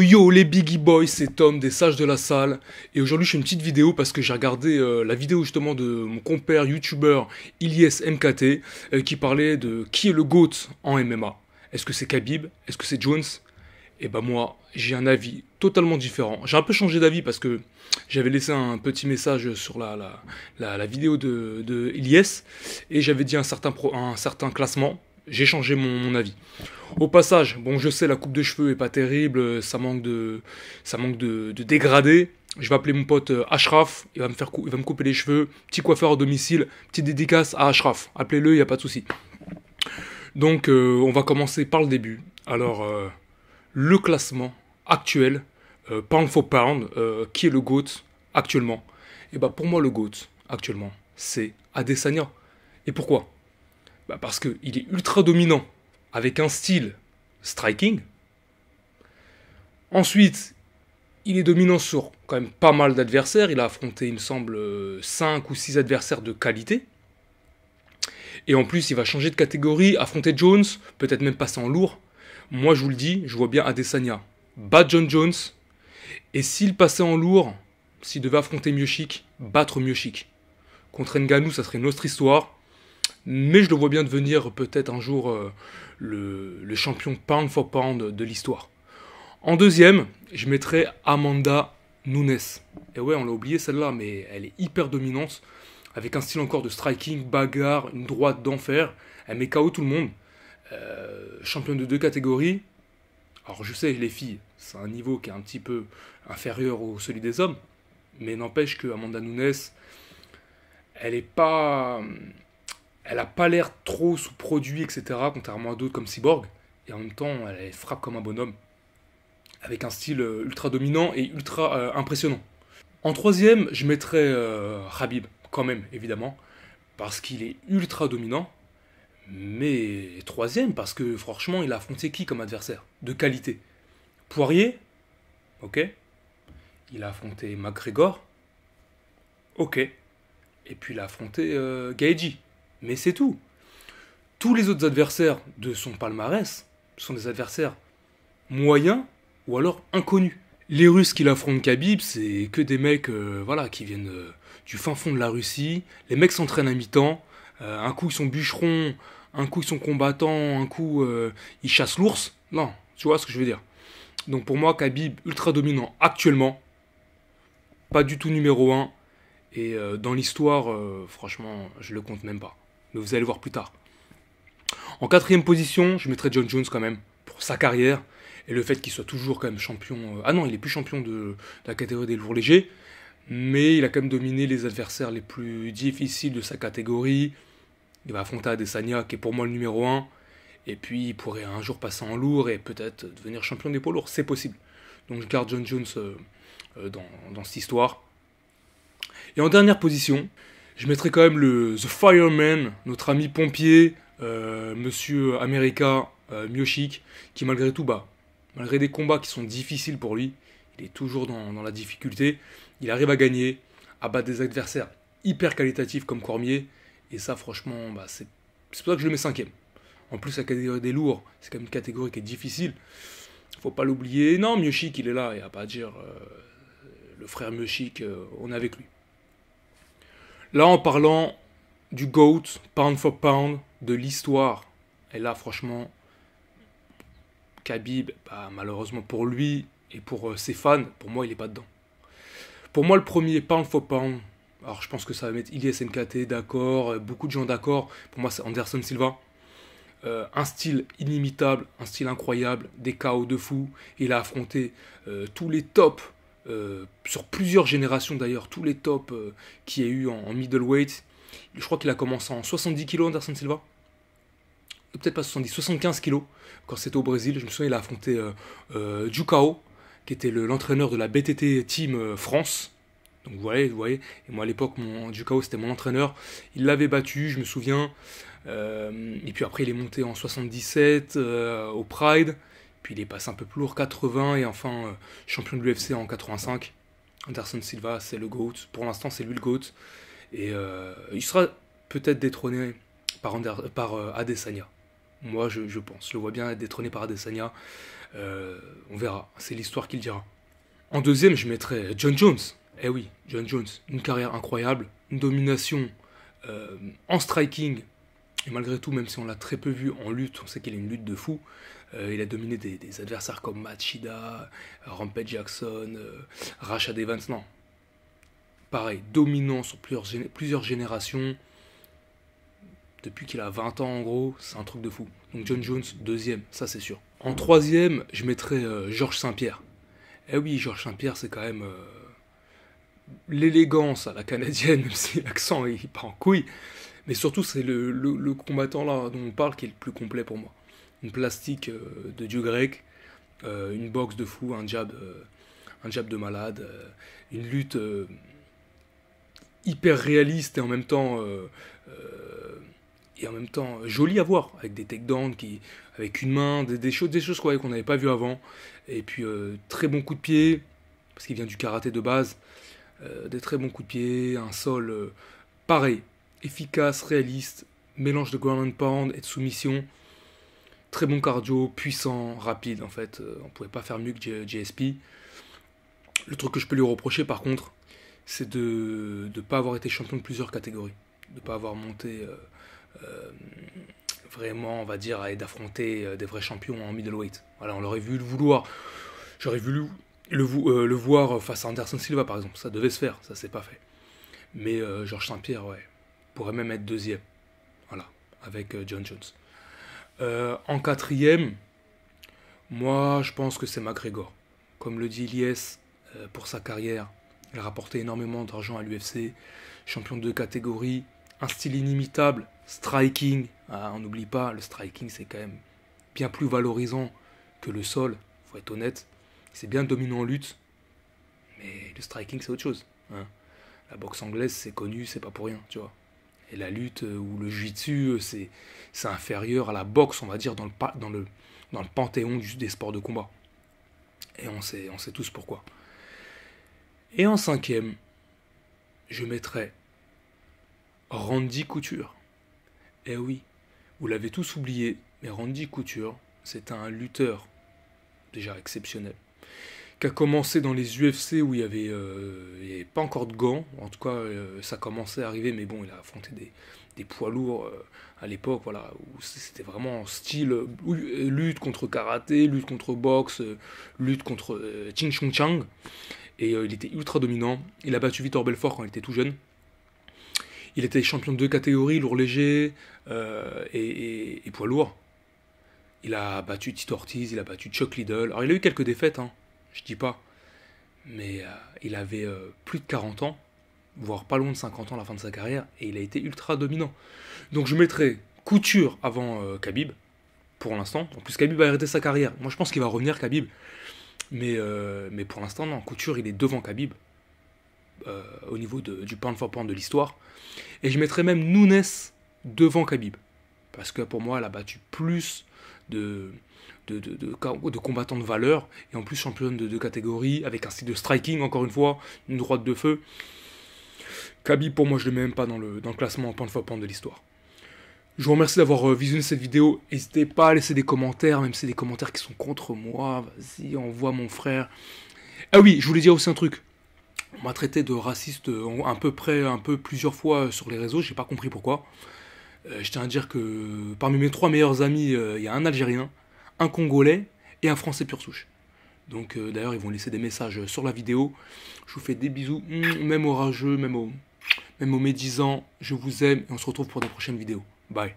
Yo les Biggie Boys, c'est Tom des Sages de la Salle et aujourd'hui je fais une petite vidéo parce que j'ai regardé la vidéo justement de mon compère youtubeur Ilyes MKT qui parlait de qui est le GOAT en MMA. Est-ce que c'est Khabib? Est-ce que c'est Jones? Et bah moi j'ai un avis totalement différent. J'ai un peu changé d'avis parce que j'avais laissé un petit message sur la vidéo de Ilyes et j'avais dit un certain classement. J'ai changé mon avis. Au passage, bon, je sais, la coupe de cheveux est pas terrible, ça manque de dégradé. Je vais appeler mon pote Ashraf, il va me couper les cheveux. Petit coiffeur à domicile, petite dédicace à Ashraf. Appelez-le, il n'y a pas de souci. Donc, on va commencer par le début. Alors, le classement actuel, pound for pound, qui est le GOAT actuellement? Et bah, pour moi, le GOAT actuellement, c'est Adesanya. Et pourquoi? Bah parce qu'il est ultra dominant, avec un style striking. Ensuite, il est dominant sur quand même pas mal d'adversaires. Il a affronté, il me semble, 5 ou 6 adversaires de qualité. Et en plus, il va changer de catégorie, affronter Jones, peut-être même passer en lourd. Moi, je vous le dis, je vois bien Adesanya battre John Jones. Et s'il passait en lourd, s'il devait affronter Miocic, battre Miocic. Contre Ngannou, ça serait une autre histoire. Mais je le vois bien devenir peut-être un jour le champion pound for pound de l'histoire. En deuxième, je mettrais Amanda Nunes. Et ouais, on l'a oublié celle-là, mais elle est hyper dominante. Avec un style encore de striking, bagarre, une droite d'enfer. Elle met KO tout le monde. Championne de 2 catégories. Alors je sais, les filles, c'est un niveau qui est un petit peu inférieur au celui des hommes. Mais n'empêche que Amanda Nunes, elle est pas... Elle a pas l'air trop sous-produit, etc., contrairement à d'autres comme Cyborg. Et en même temps, elle frappe comme un bonhomme, avec un style ultra dominant et ultra impressionnant. En troisième, je mettrais Khabib, quand même, évidemment, parce qu'il est ultra dominant. Mais troisième, parce que franchement, il a affronté qui comme adversaire? De qualité. Poirier, ok. Il a affronté McGregor, ok. Et puis il a affronté Gaethje. Mais c'est tout. Tous les autres adversaires de son palmarès sont des adversaires moyens ou alors inconnus. Les Russes qui l'affrontent Khabib, c'est que des mecs voilà, qui viennent du fin fond de la Russie. Les mecs s'entraînent à mi-temps. Un coup ils sont bûcherons, un coup ils sont combattants, un coup ils chassent l'ours. Non, tu vois ce que je veux dire. Donc pour moi, Khabib, ultra dominant actuellement. Pas du tout numéro un. Et dans l'histoire, franchement, je le compte même pas. Mais vous allez voir plus tard. En quatrième position, je mettrais John Jones quand même, pour sa carrière, et le fait qu'il soit toujours quand même champion... ah non, il est plus champion de la catégorie des lourds légers, mais il a quand même dominé les adversaires les plus difficiles de sa catégorie. Il va affronter Adesanya, qui est pour moi le numéro un, et puis il pourrait un jour passer en lourd et peut-être devenir champion des poids lourds, c'est possible. Donc je garde John Jones dans cette histoire. Et en dernière position, je mettrais quand même The Fireman, notre ami pompier, Monsieur America Miocic, qui malgré tout, malgré des combats qui sont difficiles pour lui, il est toujours dans la difficulté, il arrive à gagner, à battre des adversaires hyper qualitatifs comme Cormier, et ça franchement, c'est pour ça que je le mets cinquième. En plus, la catégorie des lourds, c'est quand même une catégorie qui est difficile, faut pas l'oublier. Non, Miocic, il est là, il n'y a pas à dire, le frère Miocic, on est avec lui. Là, en parlant du GOAT, pound for pound, de l'histoire, et là, franchement, Khabib, malheureusement pour lui et pour ses fans, pour moi, il n'est pas dedans. Pour moi, le premier, pound for pound, alors je pense que ça va mettre Ilyes MKT d'accord, beaucoup de gens d'accord, pour moi, c'est Anderson Silva. Un style inimitable, un style incroyable, des KO de fou. Il a affronté tous les tops, sur plusieurs générations d'ailleurs, tous les tops qu'il y a eu en middleweight. Je crois qu'il a commencé en 70 kg, Anderson Silva. Peut-être pas 70, 75 kg, quand c'était au Brésil. Je me souviens, il a affronté Jucao, qui était l'entraîneur de la BTT Team France. Donc vous voyez, et moi à l'époque, Jucao c'était mon entraîneur. Il l'avait battu, je me souviens. Et puis après, il est monté en 77 au Pride. Puis il est passé un peu plus lourd, 80. Et enfin, champion de l'UFC en 85. Anderson Silva, c'est le GOAT. Pour l'instant, c'est lui le GOAT. Et il sera peut-être détrôné par Adesanya. Moi, je pense. Je le vois bien être détrôné par Adesanya. On verra, c'est l'histoire qui le dira. En deuxième, je mettrais John Jones. Eh oui, John Jones, une carrière incroyable, une domination en striking. Et malgré tout, même si on l'a très peu vu en lutte, on sait qu'il a une lutte de fou. Il a dominé des adversaires comme Machida, Rampage Jackson, Rashad Evans. Non. Pareil, dominant sur plusieurs générations. Depuis qu'il a 20 ans en gros, c'est un truc de fou. Donc John Jones, deuxième, ça c'est sûr. En troisième, je mettrais Georges Saint-Pierre. Eh oui, Georges Saint-Pierre, c'est quand même l'élégance à la canadienne, même si l'accent il part en couille. Mais surtout, c'est le combattant là dont on parle qui est le plus complet pour moi. Une plastique de dieu grec, une boxe de fou, un jab de malade, une lutte hyper réaliste et en même temps jolie à voir, avec des takedowns avec une main, des choses qu'on n'avait pas vues avant. Et puis très bon coup de pied, parce qu'il vient du karaté de base, des très bons coups de pied, un sol pareil, efficace, réaliste, mélange de ground and pound et de soumission, très bon cardio, puissant, rapide en fait, on pouvait pas faire mieux que GSP. Le truc que je peux lui reprocher par contre, c'est de ne pas avoir été champion de plusieurs catégories, de ne pas avoir monté vraiment, on va dire, et d'affronter des vrais champions en middleweight. Voilà, on l'aurait vu le vouloir, j'aurais vu le voir face à Anderson Silva par exemple, ça devait se faire, ça s'est pas fait. Mais Georges Saint-Pierre, ouais, pourrait même être deuxième, voilà, avec John Jones. En quatrième, moi je pense que c'est McGregor. Comme le dit Ilyes, pour sa carrière, il a rapporté énormément d'argent à l'UFC, champion de 2 catégories, un style inimitable, striking, on n'oublie pas, le striking c'est quand même bien plus valorisant que le sol, faut être honnête. C'est bien dominant en lutte, mais le striking c'est autre chose. Hein. La boxe anglaise c'est connu, c'est pas pour rien, tu vois. Et la lutte ou le jiu-jitsu c'est inférieur à la boxe, on va dire, dans le panthéon des sports de combat. Et on sait tous pourquoi. Et en cinquième, je mettrais Randy Couture. Eh oui, vous l'avez tous oublié, mais Randy Couture, c'est un lutteur déjà exceptionnel, qui a commencé dans les UFC où il y avait pas encore de gants, en tout cas ça commençait à arriver, mais bon, il a affronté des poids lourds à l'époque, voilà, où c'était vraiment style lutte contre karaté, lutte contre boxe, lutte contre Ching Chong Chang, et il était ultra dominant. Il a battu Vitor Belfort quand il était tout jeune. Il était champion de 2 catégories, lourd léger et poids lourd. Il a battu Tito Ortiz, il a battu Chuck Liddell. Alors il a eu quelques défaites, hein, je dis pas. Mais il avait plus de 40 ans, voire pas loin de 50 ans à la fin de sa carrière, et il a été ultra dominant. Donc je mettrais Couture avant Khabib, pour l'instant. En plus Khabib a arrêté sa carrière. Moi je pense qu'il va revenir Khabib. Mais pour l'instant, non, Couture il est devant Khabib. Au niveau du pound for pound de l'histoire. Et je mettrais même Nunes devant Khabib. Parce que pour moi, elle a battu plus de combattants de valeur. Et en plus, championne de 2 catégories, avec un style de striking, encore une fois, une droite de feu. Khabib, pour moi, je ne le mets même pas dans le classement pound for pound de l'histoire. Je vous remercie d'avoir visionné cette vidéo. N'hésitez pas à laisser des commentaires, même si c'est des commentaires qui sont contre moi. Vas-y, envoie mon frère. Ah oui, je voulais dire aussi un truc. On m'a traité de raciste un peu plusieurs fois sur les réseaux, j'ai pas compris pourquoi. Je tiens à dire que parmi mes 3 meilleurs amis, il y a un Algérien, un Congolais et un Français pur souche. Donc d'ailleurs, ils vont laisser des messages sur la vidéo. Je vous fais des bisous, même aux rageux, même aux médisants. Je vous aime et on se retrouve pour des prochaines vidéos. Bye.